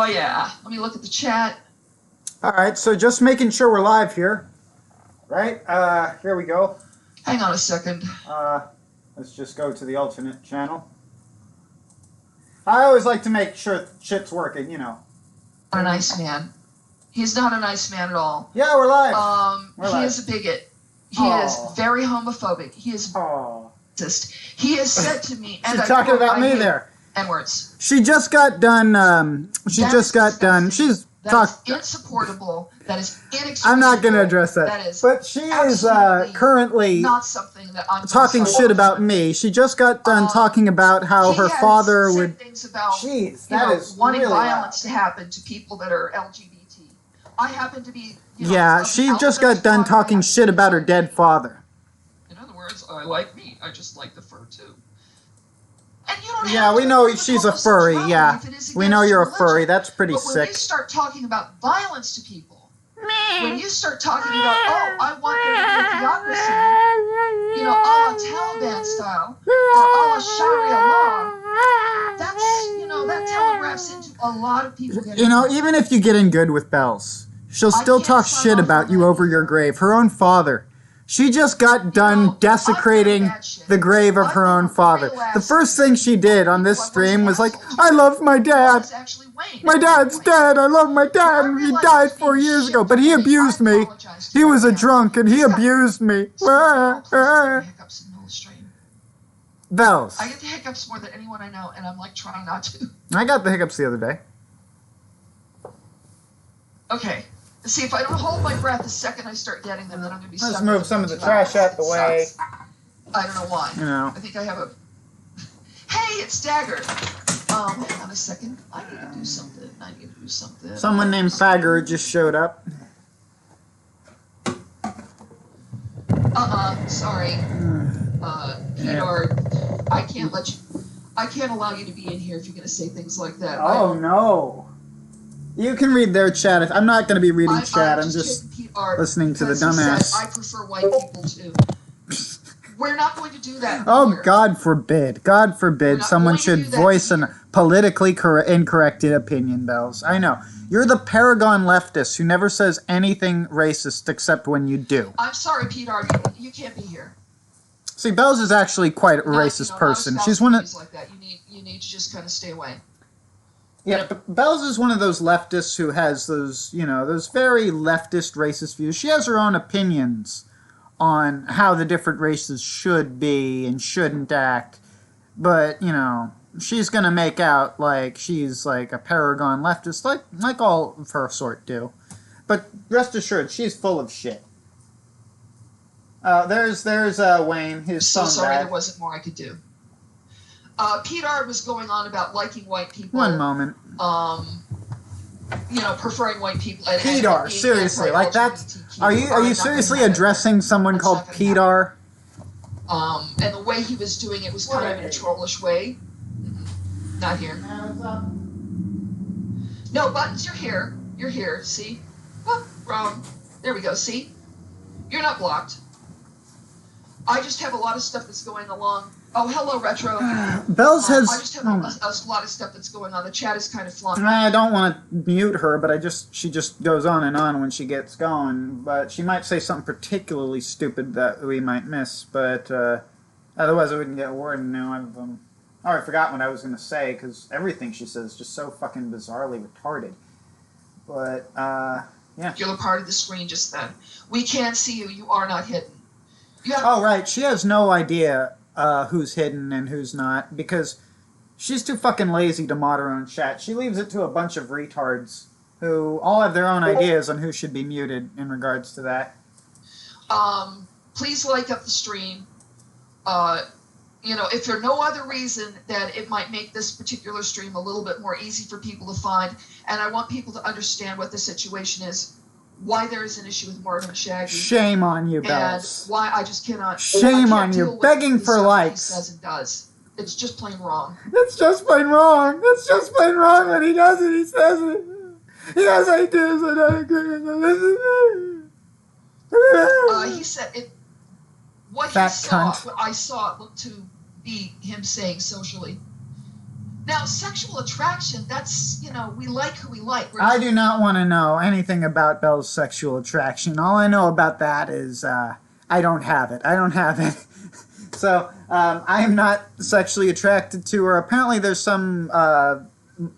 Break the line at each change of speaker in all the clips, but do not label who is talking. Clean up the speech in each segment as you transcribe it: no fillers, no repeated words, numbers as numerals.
Oh, yeah. Let me look at the chat.
All right, so just making sure we're live here. Right? Here we go.
Hang on a second.
Let's just go to the alternate channel. I always like to make sure shit's working, you know.
Not a nice man. He's not a nice man at all.
Yeah, we're live.
He is a bigot. He is very homophobic. He is racist. He has said to me, and
she's talking about me there.
N-words.
She just got done. She's
insupportable. That is inexcusable.
I'm not going to address that.
That is
but she is currently
not something that I'm
talking shit about me. She just got done talking about how her father would.
Things about,
jeez, that is
wanting
really
violence to happen to people that are LGBT. I happen to be.
Yeah, she just got done talking shit about her dead father.
In other words, I like meat. I just like the fur too. And you don't
yeah, we know she's a furry. Yeah, we know you're a furry. That's pretty
but
sick.
When you start talking about violence to people, when you start talking about, I want there to be a theocracy, a la Taliban style, or a la Sharia law, that telegraphs into a lot of people getting
even if you get in good with Bells, she'll still talk shit about you over your grave. Her own father. She just got done desecrating the grave of her own father. The first thing she did on this stream was like, I love my dad. My dad's dead. I love my dad. He died 4 years ago, but he abused me. He was a drunk and he abused me. Bells.
I get the hiccups more than anyone I know, and I'm like trying not to.
I got the hiccups the other day.
Okay. See, if I don't hold my breath the second I start getting them, then I'm going to be stuck.
Let's move some of the trash out the way.
I don't know why. I think I have a... Hey, it's Dagger. Hang on a second. I need to do something.
Someone named Fagger just showed up.
Sorry. Peter, I can't allow you to be in here if you're going to say things like that.
Oh, no. You can read their chat. I'm not going to be reading chat. I'm just listening to the dumbass.
I prefer white people too. We're not going to do that.
Oh,
here.
God forbid. God forbid someone should voice a politically incorrect opinion, Bells. I know. You're the paragon leftist who never says anything racist except when you do.
I'm sorry, Peter. You can't be here.
See, Bells is actually quite a racist person. She's one of...
like that. You need to just kind of stay away.
Yeah, but Bells is one of those leftists who has those, those very leftist racist views. She has her own opinions on how the different races should be and shouldn't act. But, she's going to make out like she's like a paragon leftist, like all of her sort do. But rest assured, she's full of shit. There's Wayne. His
so sorry
back.
There wasn't more I could do. Peter was going on about liking white people.
One moment.
Preferring white people.
Peter, seriously, like that. Are you seriously addressing someone called Peter?
And the way he was doing it was kind of in a trollish way. Not here. No, Buttons, you're here. You're here. See? Oh, wrong. There we go. See? You're not blocked. I just have a lot of stuff that's going along. Oh, hello, Retro.
Bells has...
I just have a lot of stuff that's going on. The chat is kind of flying.
I don't want to mute her, but she just goes on and on when she gets going. But she might say something particularly stupid that we might miss. But otherwise, I wouldn't get a word now. I forgot what I was going to say, because everything she says is just so fucking bizarrely retarded. But, yeah.
You're a part of the screen just then. We can't see you. You are not hidden.
Oh, right. She has no idea who's hidden and who's not, because she's too fucking lazy to mod her own chat. She leaves it to a bunch of retards who all have their own ideas on who should be muted in regards to that.
Please like up the stream. If for no other reason that it might make this particular stream a little bit more easy for people to find, and I want people to understand what the situation is, why there is an issue with Marvin and Shaggy.
Shame on you, Bells.
And why I just cannot...
Shame on you. Begging for likes.
He says and does. It's just plain wrong.
It's just plain wrong. It's just plain wrong when he does it. He says it. He has ideas and I agree with it.
He said it... What
Fat
he saw,
cunt.
what I saw, it looked to be him saying socially. Now, sexual attraction, that's, we like who we like.
I do not want to know anything about Belle's sexual attraction. All I know about that is I don't have it. I don't have it. So I am not sexually attracted to her. Apparently there's some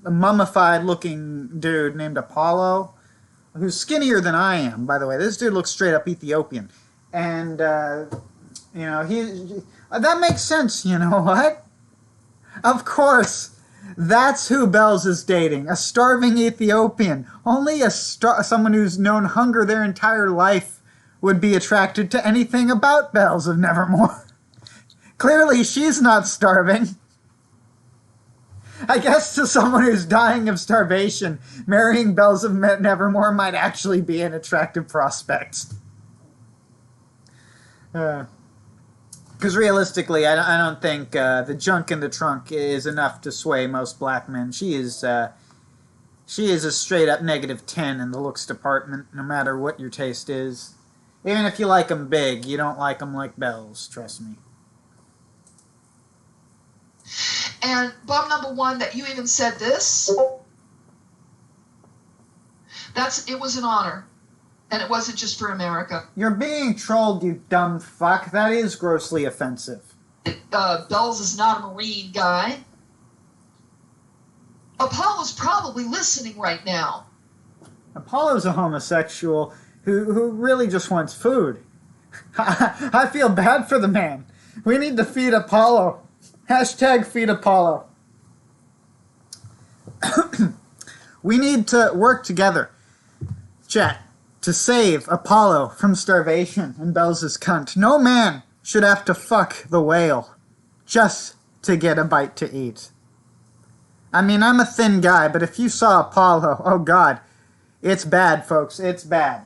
mummified looking dude named Apollo who's skinnier than I am, by the way. This dude looks straight up Ethiopian. And, that makes sense, you know what? Of course. That's who Bells is dating, a starving Ethiopian. Only someone who's known hunger their entire life would be attracted to anything about Bells of Nevermore. Clearly, she's not starving. I guess to someone who's dying of starvation, marrying Bells of Nevermore might actually be an attractive prospect. Because realistically, I don't think the junk in the trunk is enough to sway most black men. She is a straight up -10 in the looks department, no matter what your taste is. Even if you like them big, you don't like them like Bells, trust me.
And bum number one, that you even said this, it was an honor. And it wasn't just for America.
You're being trolled, you dumb fuck. That is grossly offensive.
Bells is not a Marine guy. Apollo's probably listening right now.
Apollo's a homosexual who really just wants food. I feel bad for the man. We need to feed Apollo. Hashtag feed Apollo. We need to work together. Chat. To save Apollo from starvation and Bells' cunt. No man should have to fuck the whale just to get a bite to eat. I mean, I'm a thin guy, but if you saw Apollo, oh God, it's bad, folks. It's bad.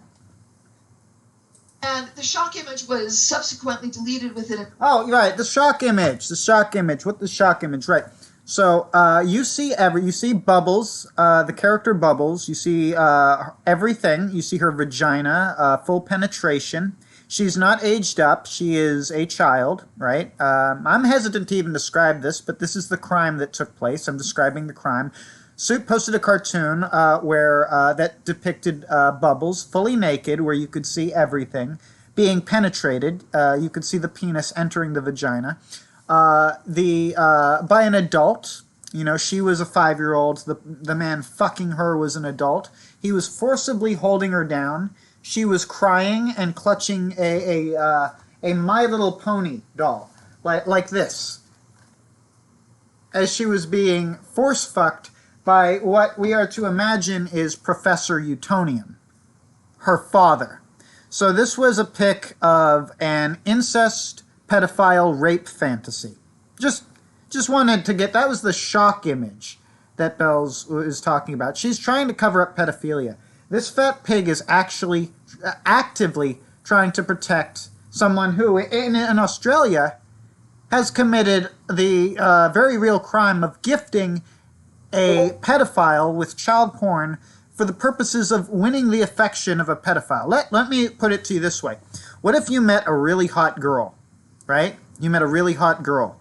And the shock image was subsequently deleted within a...
Oh, right, the shock image. What the shock image, right. So, you see Bubbles, the character Bubbles. You see everything. You see her vagina, full penetration. She's not aged up. She is a child, right? I'm hesitant to even describe this, but this is the crime that took place. I'm describing the crime. Suit posted a cartoon where that depicted Bubbles fully naked, where you could see everything, being penetrated. You could see the penis entering the vagina. By an adult. You know, she was a 5-year-old. The man fucking her was an adult. He was forcibly holding her down. She was crying and clutching a My Little Pony doll, like this, as she was being force-fucked by what we are to imagine is Professor Utonium, her father. So this was a pic of an incest pedophile rape fantasy. Just wanted to get... That was the shock image that Bells is talking about. She's trying to cover up pedophilia. This fat pig is actually actively trying to protect someone who, in Australia, has committed the very real crime of gifting a pedophile with child porn for the purposes of winning the affection of a pedophile. Let me put it to you this way. What if you met a really hot girl, right? You met a really hot girl,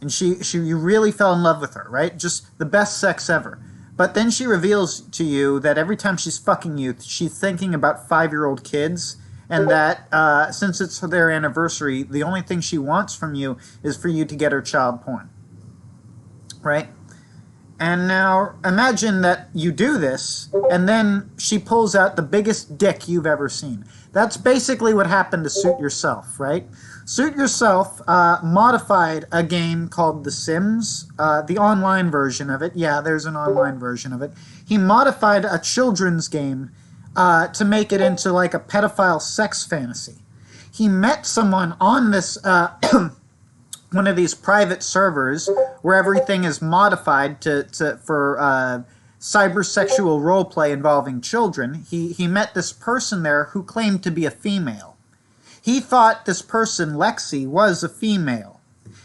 and you really fell in love with her, right? Just the best sex ever. But then she reveals to you that every time she's fucking you, she's thinking about 5-year-old kids, and that since it's their anniversary, the only thing she wants from you is for you to get her child porn, right? And now imagine that you do this, and then she pulls out the biggest dick you've ever seen. That's basically what happened to Suit Yourself, right? Suit Yourself modified a game called The Sims, the online version of it. Yeah, there's an online version of it. He modified a children's game to make it into like a pedophile sex fantasy. He met someone on this one of these private servers where everything is modified for cybersexual roleplay involving children. He met this person there who claimed to be a female. He thought this person, Lexi, was a female.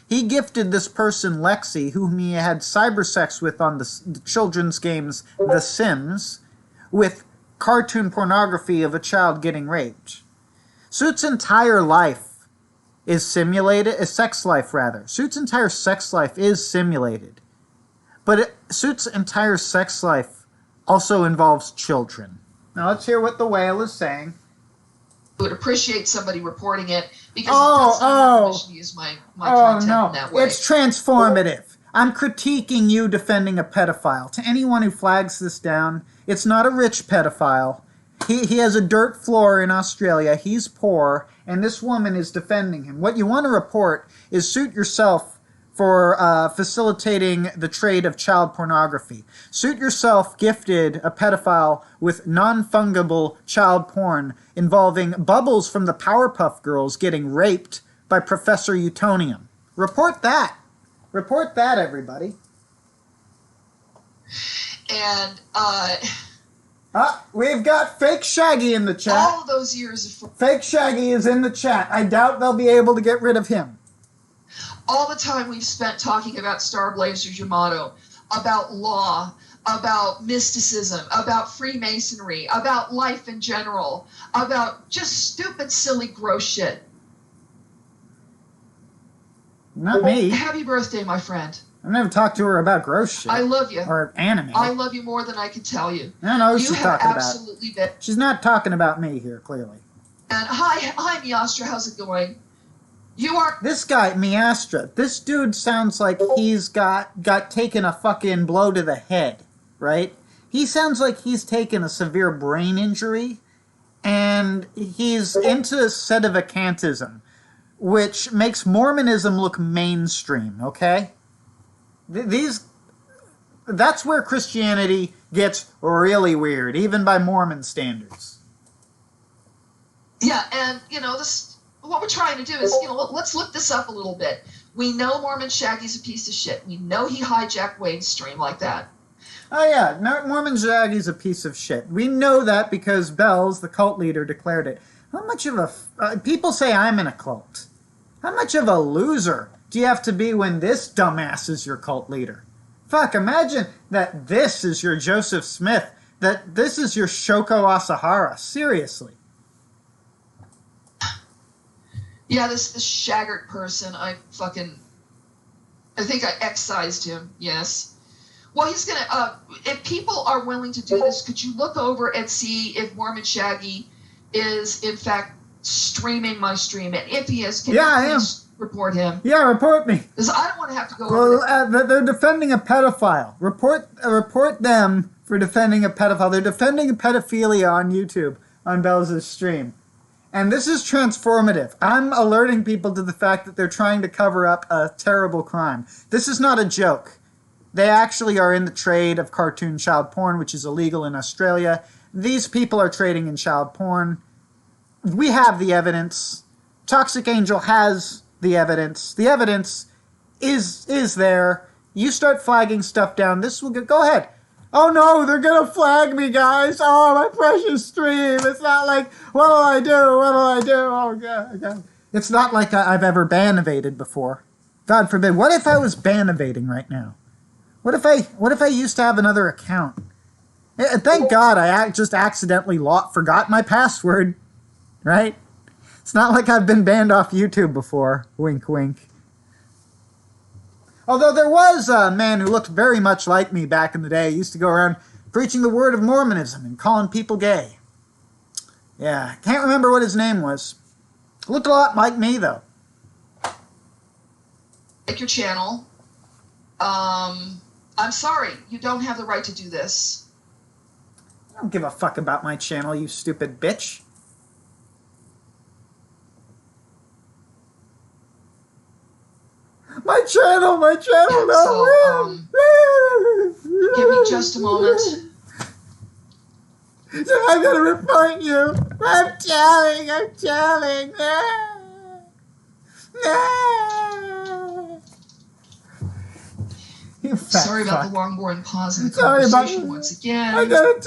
He gifted this person, Lexi, whom he had cybersex with on the children's games The Sims, with cartoon pornography of a child getting raped. Suit's entire life is simulated, a sex life rather. Suit's entire sex life is simulated. But Suit's entire sex life also involves children. Now let's hear what the whale is saying.
I would appreciate somebody reporting it because that's not permission to use my content in that way.
It's transformative. I'm critiquing you defending a pedophile. To anyone who flags this down, it's not a rich pedophile. He has a dirt floor in Australia. He's poor, and this woman is defending him. What you want to report is Suit yourself for facilitating the trade of child pornography. Suit yourself gifted a pedophile with non-fungible child porn involving Bubbles from the Powerpuff Girls getting raped by Professor Utonium. Report that. Report that, everybody.
And,
we've got Fake Shaggy in the chat.
all of those years of...
Fake Shaggy is in the chat. I doubt they'll be able to get rid of him.
All the time we've spent talking about Starblazer Yamato, about law, about mysticism, about Freemasonry, about life in general, about just stupid, silly, gross shit.
Not me.
Happy birthday, my friend.
I've never talked to her about gross shit.
I love you.
Or anime.
I love you more than I can tell you.
I know who
You
she's
have
talking
absolutely
about. She's not talking about me here, clearly.
And hi, Miastra. How's it going? You are...
This guy, Miastra, this dude sounds like he's got taken a fucking blow to the head, right? He sounds like he's taken a severe brain injury, and he's into sedevacantism, which makes Mormonism look mainstream, okay? That's where Christianity gets really weird, even by Mormon standards.
Yeah, and, what we're trying to do is, let's look this up a little bit. We know Mormon Shaggy's a piece of shit. We know he hijacked Wayne's stream like that.
Oh yeah, Mormon Shaggy's a piece of shit. We know that because Bells, the cult leader, declared it. How much of a... people say I'm in a cult. How much of a loser do you have to be when this dumbass is your cult leader? Fuck, imagine that this is your Joseph Smith, that this is your Shoko Asahara. Seriously.
Yeah, this Shaggart person, I think I excised him, yes. Well, he's gonna, if people are willing to do this, could you look over and see if Mormon Shaggy is, in fact, streaming my stream? And if he is, can you please report him?
Yeah, report me.
Because I don't want to have to go over
there. They're defending a pedophile. Report them for defending a pedophile. They're defending pedophilia on YouTube, on Bells' stream. And this is transformative. I'm alerting people to the fact that they're trying to cover up a terrible crime. This is not a joke. They actually are in the trade of cartoon child porn, which is illegal in Australia. These people are trading in child porn. We have the evidence. Toxic Angel has the evidence. The evidence is there. You start flagging stuff down. This will go ahead. Oh no, they're gonna flag me, guys. Oh, my precious stream. It's not like, what'll I do? What'll I do? Oh, God. It's not like I've ever ban-evaded before. God forbid. What if I was ban-evading right now? What if I used to have another account? Thank God I just accidentally forgot my password, right? It's not like I've been banned off YouTube before. Wink, wink. Although there was a man who looked very much like me back in the day. He used to go around preaching the word of Mormonism and calling people gay. Yeah, can't remember what his name was. Looked a lot like me, though.
Like your channel. I'm sorry, you don't have the right to do this.
I don't give a fuck about my channel, you stupid bitch. My channel,
yeah,
no.
So, give me just a moment.
I'm gonna report you. I'm telling. You fat
Sorry
fuck.
about the long, boring pause in the
Sorry
conversation
about
once again.
I got a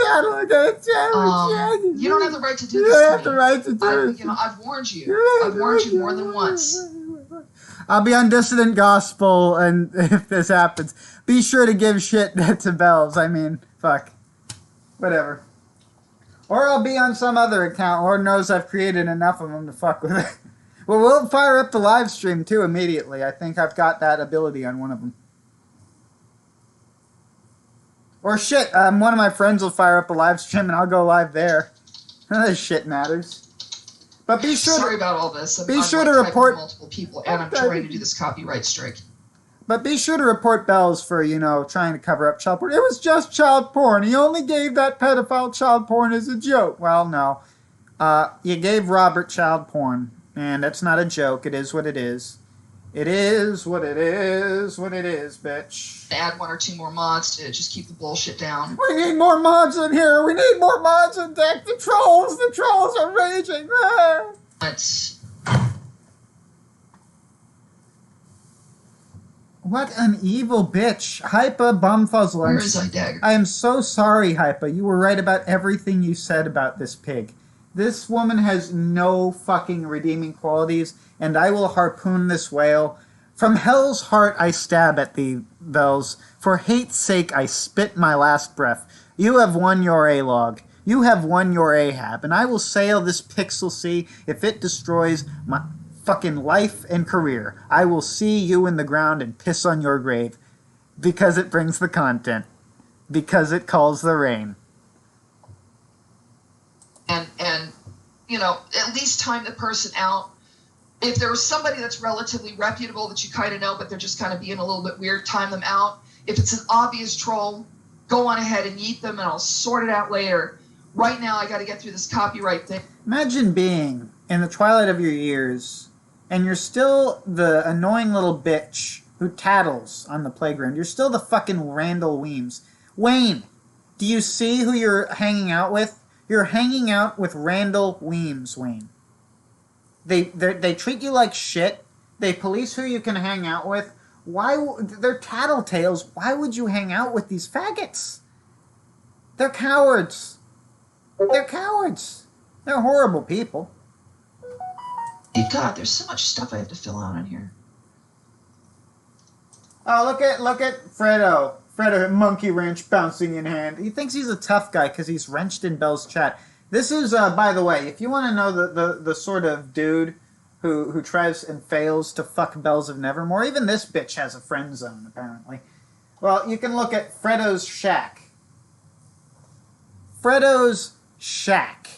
channel.
You don't have the right to do
You
this to
have
me.
the right to do it.
I've warned you. I've warned you more than once.
I'll be on Dissident Gospel, and if this happens, be sure to give shit to Bells. I mean, fuck. Whatever. Or I'll be on some other account. Lord knows I've created enough of them to fuck with it. Well, we'll fire up the live stream, too, immediately. I think I've got that ability on one of them. Or shit, one of my friends will fire up a live stream and I'll go live there. None of this shit matters. But be sure.
Sorry about all this. I'm
sure to
typing
report
multiple people, and I'm trying to do this copyright strike.
But be sure to report Bells for, trying to cover up child porn. It was just child porn. He only gave that pedophile child porn as a joke. Well, no. You gave Robert child porn, and that's not a joke. It is what it is. It is what it is, bitch.
Add 1 or 2 more mods to just keep the bullshit down.
We need more mods in here. We need more mods in deck. The trolls are raging.
Let's...
What an evil bitch. Hypa Bumfuzzler.
Where is Idagger?
I am so sorry, Hypa. You were right about everything you said about this pig. This woman has no fucking redeeming qualities, and I will harpoon this whale. From hell's heart I stab at thee, Bells. For hate's sake I spit my last breath. You have won your A-log. You have won your Ahab, and I will sail this pixel sea if it destroys my fucking life and career. I will see you in the ground and piss on your grave. Because it brings the content. Because it calls the rain.
And at least time the person out. If there was somebody that's relatively reputable that you kind of know, but they're just kind of being a little bit weird, time them out. If it's an obvious troll, go on ahead and yeet them, and I'll sort it out later. Right now, I got to get through this copyright thing.
Imagine being in the twilight of your years, and you're still the annoying little bitch who tattles on the playground. You're still the fucking Randall Weems. Wayne, do you see who you're hanging out with? You're hanging out with Randall Weems, Wayne. They treat you like shit. They police who you can hang out with. They're tattletales. Why would you hang out with these faggots? They're cowards. They're cowards. They're horrible people.
God, there's so much stuff I have to fill out on here.
Oh, look at Fredo. Fredo, Monkey Wrench bouncing in hand. He thinks he's a tough guy because he's wrenched in Bell's chat. This is, by the way, if you want to know the sort of dude who tries and fails to fuck Bells of Nevermore, even this bitch has a friend zone, apparently. Well, you can look at Fredo's shack. Fredo's shack.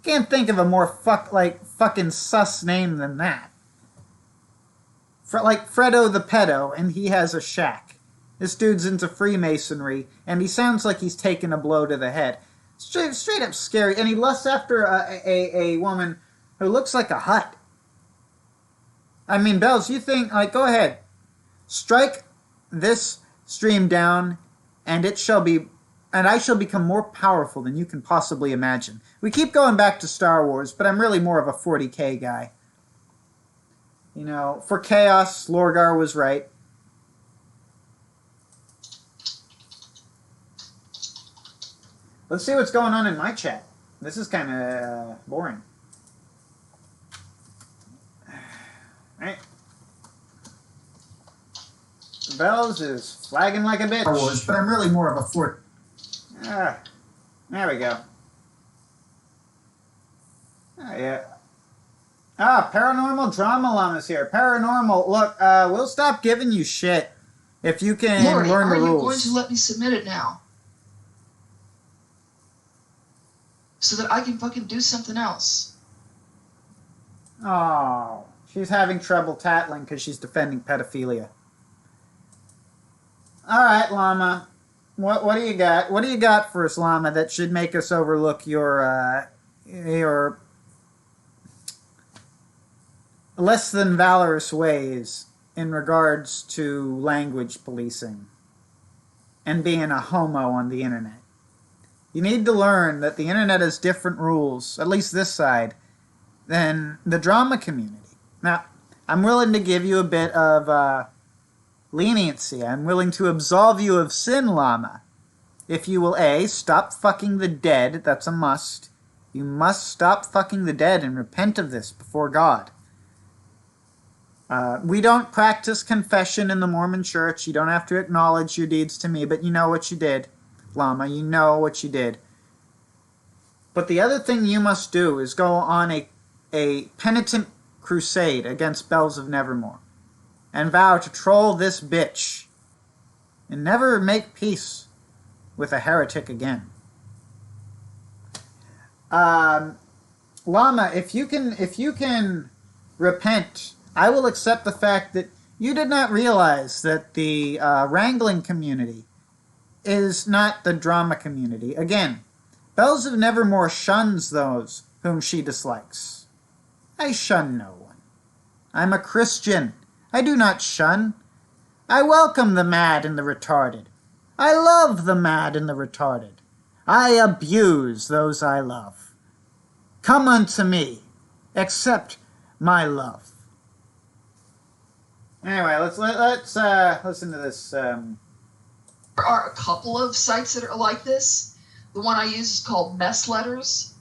Can't think of a more fucking sus name than that. Like Fredo the pedo, and he has a shack. This dude's into Freemasonry, and he sounds like he's taken a blow to the head. Straight up scary, and he lusts after a woman who looks like a hut. I mean, Bells, you think, go ahead. Strike this stream down, and I shall become more powerful than you can possibly imagine. We keep going back to Star Wars, but I'm really more of a 40k guy. For chaos, Lorgar was right. Let's see what's going on in my chat. This is kind of boring. Right. Bells is flagging like a bitch. But I'm really more of a fort. There we go. Oh, yeah. Paranormal Drama Llama's here. Paranormal, look, we'll stop giving you shit if you can
Lordy,
learn the rules.
Are you going to let me submit it now? So that I can fucking do something else.
Oh, she's having trouble tattling because she's defending pedophilia. All right, Llama. What do you got? What do you got for us, Llama, that should make us overlook your less than valorous ways in regards to language policing and being a homo on the internet? You need to learn that the internet has different rules, at least this side, than the drama community. Now, I'm willing to give you a bit of leniency. I'm willing to absolve you of sin, Llama. If you will, A, stop fucking the dead. That's a must. You must stop fucking the dead and repent of this before God. We don't practice confession in the Mormon Church. You don't have to acknowledge your deeds to me, but you know what you did, Llama. You know what you did. But the other thing you must do is go on a penitent crusade against Bells of Nevermore and vow to troll this bitch and never make peace with a heretic again. Lama, if you can repent, I will accept the fact that you did not realize that the wrangling community is not the drama community. Again, Bells of Nevermore shuns those whom she dislikes. I shun no one. I'm a Christian. I do not shun. I welcome the mad and the retarded. I love the mad and the retarded. I abuse those I love. Come unto me, accept my love. Anyway, let's listen to this.
There are a couple of sites that are like this. The one I use is called Mess Letters.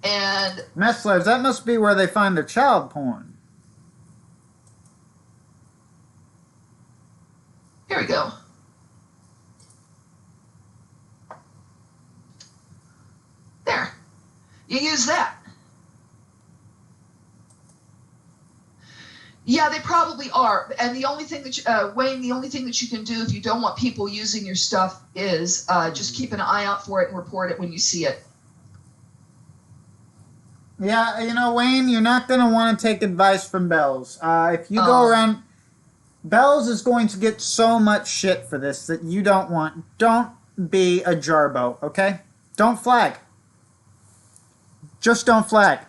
And
Mess Letters, that must be where they find their child porn.
Here we go. There. You use that. Yeah, they probably are. And the only thing that Wayne, the only thing that you can do if you don't want people using your stuff is just keep an eye out for it and report it when you see it.
Yeah, you know, Wayne, you're not going to want to take advice from Bells. If you go around, Bells is going to get so much shit for this that you don't want. Don't be a Jarbo, okay? Don't flag. Just don't flag.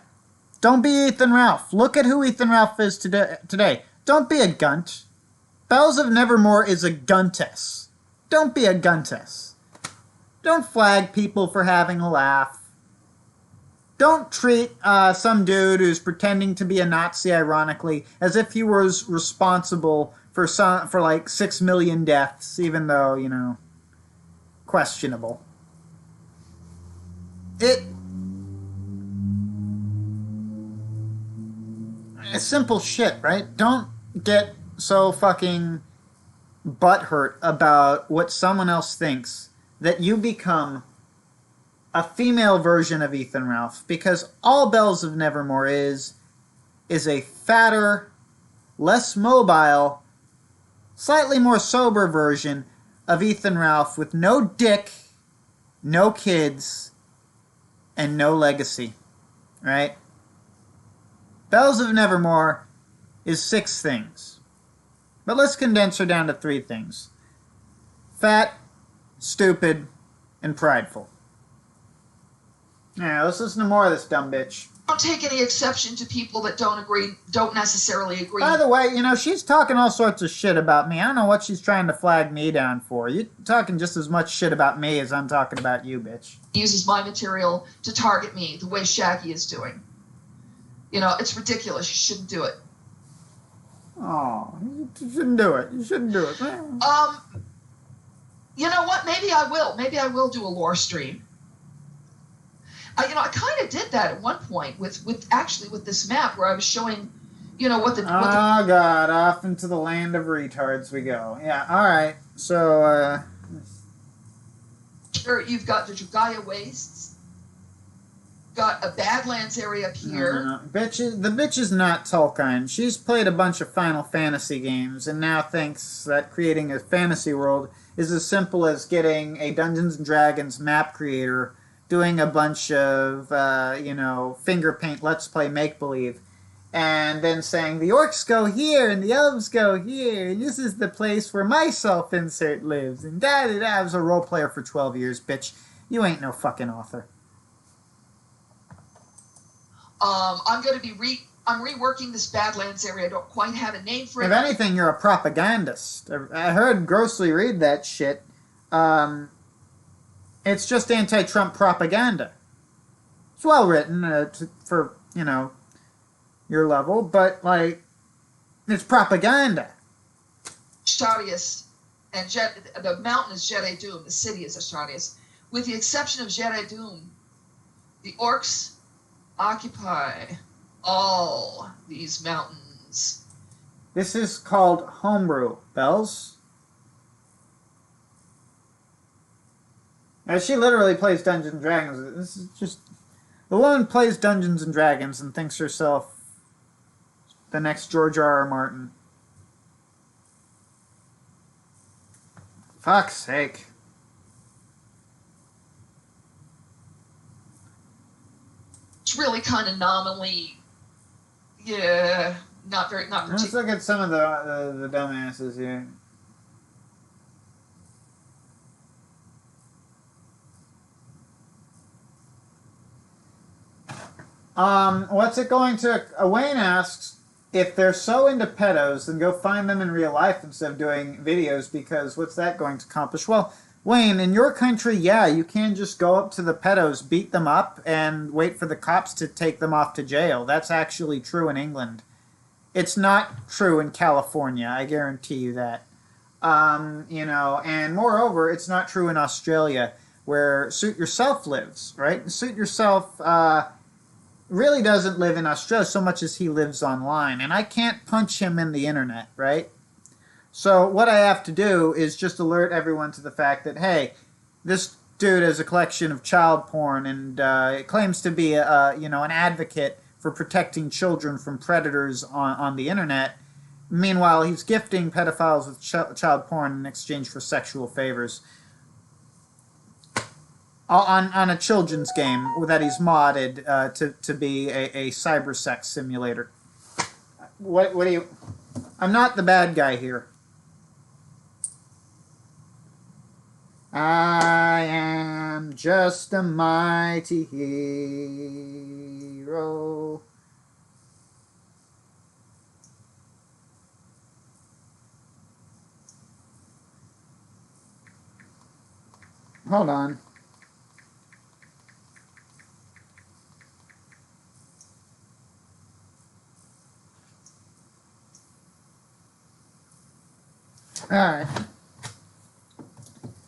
Don't be Ethan Ralph. Look at who Ethan Ralph is today. Don't be a gunt. Bells of Nevermore is a guntess. Don't be a guntess. Don't flag people for having a laugh. Don't treat some dude who's pretending to be a Nazi, ironically, as if he was responsible for like 6 million deaths, even though, you know, questionable. It's simple shit, right? Don't get so fucking butthurt about what someone else thinks that you become a female version of Ethan Ralph, because all Bells of Nevermore is a fatter, less mobile, slightly more sober version of Ethan Ralph with no dick, no kids, and no legacy, right? Bells of Nevermore is 6 things. But let's condense her down to 3 things. Fat, stupid, and prideful. Yeah, let's listen to more of this dumb bitch.
Don't take any exception to people that don't necessarily agree.
By the way, you know, she's talking all sorts of shit about me. I don't know what she's trying to flag me down for. You're talking just as much shit about me as I'm talking about you, bitch.
Uses my material to target me the way Shaggy is doing. You know, it's ridiculous. You shouldn't do it.
Oh, you shouldn't do it. You shouldn't do it.
You know what? Maybe I will. Maybe I will do a lore stream. You know, I kind of did that at one point with this map where I was showing, you know, what the
Oh, God. Off into the land of retards we go. Yeah, all right. So,
you've got the Jugaya Wastes, got a Badlands area up here.
No. The bitch is not Tolkien. She's played a bunch of Final Fantasy games and now thinks that creating a fantasy world is as simple as getting a Dungeons & Dragons map creator doing a bunch of, you know, finger paint let's play make-believe, and then saying, the orcs go here, and the elves go here, and this is the place where my self-insert lives, and da-da-da. I was a role player for 12 years, bitch. You ain't no fucking author.
I'm going to be I'm reworking this Badlands area. I don't quite have a name for it.
If anything, you're a propagandist. I heard Grossly read that shit. It's just anti-Trump propaganda. It's well written for, you know, your level, but, like, it's propaganda.
Astartes, and the mountain is Jedi Doom. The city is Astartes. With the exception of Jedi Doom, the orcs occupy all these mountains.
This is called homebrew, Bells. Now, she literally plays Dungeons & Dragons. This is just... The woman plays Dungeons & Dragons and thinks herself the next George R.R. Martin. Fuck's sake.
It's really kind of nominally, yeah, not
Let's
particularly.
look at some of the dumbasses here. What's it going to... Wayne asks, if they're so into pedos, then go find them in real life instead of doing videos, because what's that going to accomplish? Well, Wayne, in your country, yeah, you can just go up to the pedos, beat them up, and wait for the cops to take them off to jail. That's actually true in England. It's not true in California, I guarantee you that. And moreover, it's not true in Australia, where Suit Yourself lives, right? Suit Yourself, really doesn't live in Australia so much as he lives online. And I can't punch him in the internet, right? So what I have to do is just alert everyone to the fact that, hey, this dude has a collection of child porn and claims to be an advocate for protecting children from predators on the internet. Meanwhile, he's gifting pedophiles with child porn in exchange for sexual favors. On a children's game that he's modded to be a cyber sex simulator. What do you... I'm not the bad guy here. I am just a mighty hero. Hold on.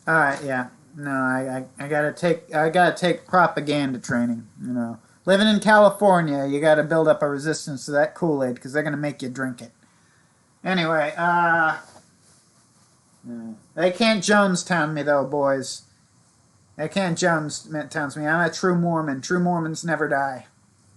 Alright, yeah. No, I gotta take propaganda training, Living in California, you gotta build up a resistance to that Kool-Aid, because they're gonna make you drink it. Anyway, they can't Jonestown me, though, boys. They can't Jonestown me. I'm a true Mormon. True Mormons never die.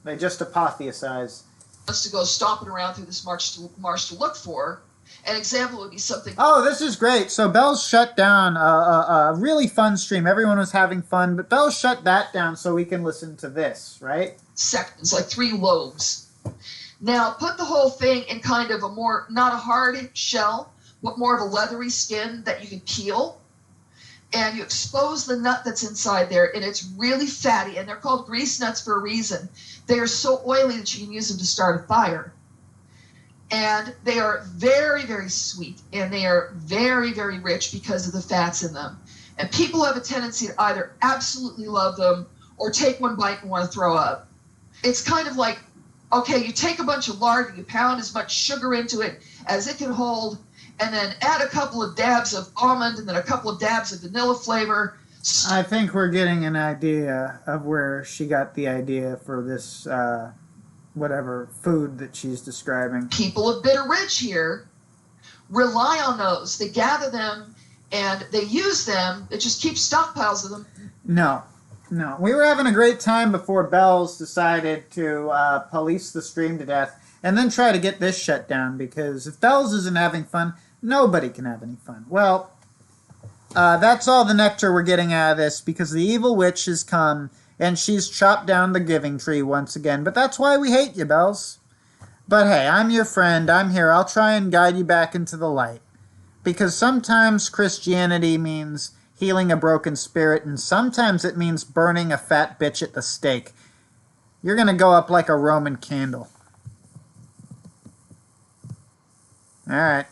They just apotheosize.
Us to go stomping around through this march to look for. An example would be something...
Oh, this is great. So Bell's shut down a really fun stream. Everyone was having fun, but Bell shut that down so we can listen to this, right?
Sections, like 3 lobes. Now, put the whole thing in kind of a more, not a hard shell, but more of a leathery skin that you can peel. And you expose the nut that's inside there, and it's really fatty. And they're called grease nuts for a reason. They are so oily that you can use them to start a fire. And they are very, very sweet, and they are very, very rich because of the fats in them. And people have a tendency to either absolutely love them or take one bite and want to throw up. It's kind of like, okay, you take a bunch of lard and you pound as much sugar into it as it can hold, and then add a couple of dabs of almond and then a couple of dabs of vanilla flavor.
I think we're getting an idea of where she got the idea for this... whatever food that she's describing.
People of Bitter Ridge here rely on those. They gather them and they use them. They just keep stockpiles of them.
No. We were having a great time before Bells decided to police the stream to death and then try to get this shut down, because if Bells isn't having fun, nobody can have any fun. Well, that's all the nectar we're getting out of this, because the evil witch has come and she's chopped down the giving tree once again. But that's why we hate you, Bells. But hey, I'm your friend. I'm here. I'll try and guide you back into the light. Because sometimes Christianity means healing a broken spirit, and sometimes it means burning a fat bitch at the stake. You're going to go up like a Roman candle. Alright.